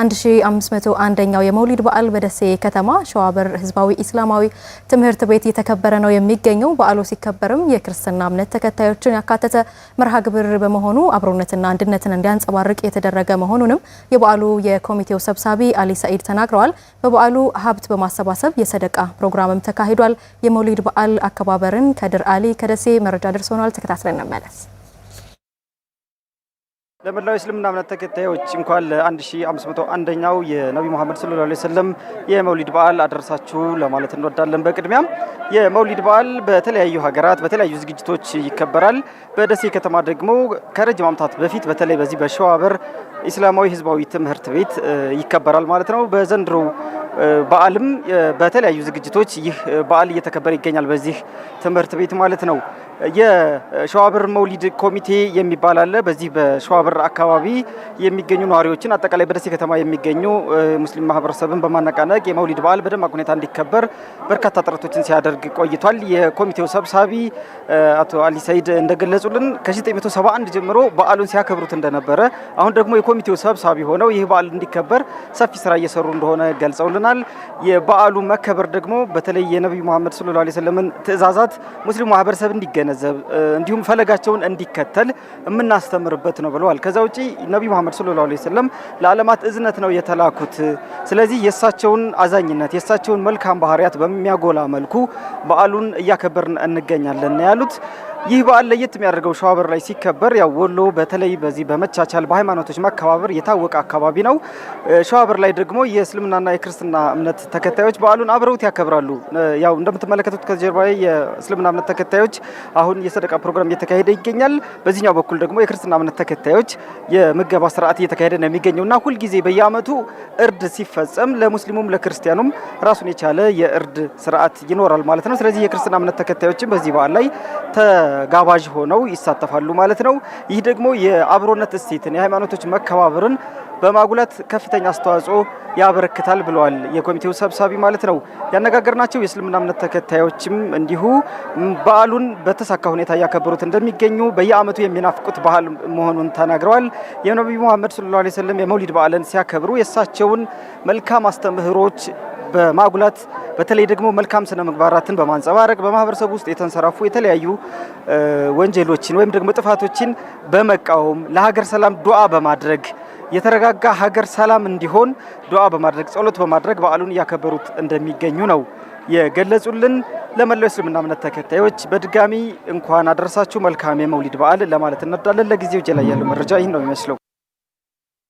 1501ኛው የመውሊድ በዓል በደሴ ከተማ ሸዋበር ህዝባዊ እስላማዊ ትምህርት ቤት የተከበረ ነው የሚገኘው። በዓሉ ሲከበርም የክርስትና እምነት ተከታዮችን ያካተተ መርሃ ግብር በመሆኑ አብሮነትና አንድነትን እንዲያንጸባርቅ የተደረገ መሆኑንም የበዓሉ የኮሚቴው ሰብሳቢ አሊ ሰኢድ ተናግረዋል። በበዓሉ ሀብት በማሰባሰብ የሰደቃ ፕሮግራምም ተካሂዷል። የመውሊድ በዓል አከባበርን ከድር አሊ ከደሴ መረጃ ደርሶናል። ተከታትለን እንመለስ። ለመላው እስልምና እምነት ተከታዮች እንኳን ለ1501ኛው የነብዩ መሐመድ ሰለላሁ ዐለይሂ ወሰለም የመውሊድ በዓል አደረሳችሁ ለማለት እንወዳለን። በቅድሚያም የመውሊድ በዓል በተለያዩ ሀገራት በተለያዩ ዝግጅቶች ይከበራል። በደሴ ከተማ ደግሞ ከረጅም ዓመታት በፊት በተለይ በዚህ በሸዋበር እስላማዊ ህዝባዊ ትምህርት ቤት ይከበራል ማለት ነው። በዘንድሮ በዓልም በተለያዩ ዝግጅቶች ይህ በዓል እየተከበረ ይገኛል በዚህ ትምህርት ቤት ማለት ነው። የሸዋበር መውሊድ ኮሚቴ የሚባል አለ። በዚህ በሸዋበር አካባቢ የሚገኙ ነዋሪዎችን አጠቃላይ በደሴ ከተማ የሚገኙ ሙስሊም ማህበረሰብን በማነቃነቅ የመውሊድ በዓል በደማቅ ሁኔታ እንዲከበር በርካታ ጥረቶችን ሲያደርግ ቆይቷል። የኮሚቴው ሰብሳቢ አቶ አሊ ሰኢድ እንደገለጹልን ከ1971 ጀምሮ በዓሉን ሲያከብሩት እንደነበረ፣ አሁን ደግሞ የኮሚቴው ሰብሳቢ ሆነው ይህ በዓል እንዲከበር ሰፊ ስራ እየሰሩ እንደሆነ ገልጸውልናል። የበዓሉ መከበር ደግሞ በተለይ የነብዩ መሐመድ ሰለላሁ ዐለይሂ ወሰለም ትዕዛዛት ሙስሊሙ ማህበረሰብ እንዲገነዘብ እንዲሁም ፈለጋቸውን እንዲከተል የምናስተምርበት ነው ብለዋል። ከዛ ውጪ ነብዩ መሐመድ ሰለላሁ ዐለይሂ ወሰለም ለዓለማት እዝነት ነው የተላኩት። ስለዚህ የእሳቸውን አዛኝነት የእሳቸውን መልካም ባህሪያት በሚያጎላ መልኩ በዓሉን እያከበርን እንገኛለን ያሉት። ይህ በዓል ለየት የሚያደርገው ሸዋበር ላይ ሲከበር ያው ወሎ በተለይ በዚህ በመቻቻል በሃይማኖቶች መከባበር የታወቀ አካባቢ ነው። ሸዋበር ላይ ደግሞ የእስልምናና የክርስትና እምነት ተከታዮች በዓሉን አብረውት ያከብራሉ። ያው እንደምትመለከቱት ከጀርባዬ የእስልምና እምነት ተከታዮች አሁን የሰደቃ ፕሮግራም እየተካሄደ ይገኛል። በዚህኛው በኩል ደግሞ የክርስትና እምነት ተከታዮች የምገባ ስርዓት እየተካሄደ ነው የሚገኘውና ሁልጊዜ በየዓመቱ እርድ ሲፈጸም ለሙስሊሙም ለክርስቲያኑም ራሱን የቻለ የእርድ ስርዓት ይኖራል ማለት ነው። ስለዚህ የክርስትና እምነት ተከታዮችም በዚህ በዓል ላይ ጋባዥ ሆነው ይሳተፋሉ ማለት ነው። ይህ ደግሞ የአብሮነት እሴትን የሃይማኖቶች መከባበርን በማጉላት ከፍተኛ አስተዋጽኦ ያበረክታል ብለዋል የኮሚቴው ሰብሳቢ ማለት ነው። ያነጋገርናቸው የእስልምና እምነት ተከታዮችም እንዲሁ በዓሉን በተሳካ ሁኔታ እያከበሩት እንደሚገኙ በየዓመቱ የሚናፍቁት ባህል መሆኑን ተናግረዋል። የነብዩ መሐመድ ሰለላሁ ዐለይሂ ወሰለም የመውሊድ በዓልን ሲያከብሩ የእሳቸውን መልካም አስተምህሮች በማጉላት በተለይ ደግሞ መልካም ስነ ምግባራትን በማንጸባረቅ በማህበረሰቡ ውስጥ የተንሰራፉ የተለያዩ ወንጀሎችን ወይም ደግሞ ጥፋቶችን በመቃወም ለሀገር ሰላም ዱዓ በማድረግ የተረጋጋ ሀገር ሰላም እንዲሆን ዱዓ በማድረግ ጸሎት በማድረግ በዓሉን እያከበሩት እንደሚገኙ ነው የገለጹልን። ለመላው እስልምና እምነት ተከታዮች በድጋሚ እንኳን አደረሳችሁ መልካም የመውሊድ በዓል ለማለት እንወዳለን። ለጊዜው እጄ ላይ ያለው መረጃ ይህን ነው የሚመስለው።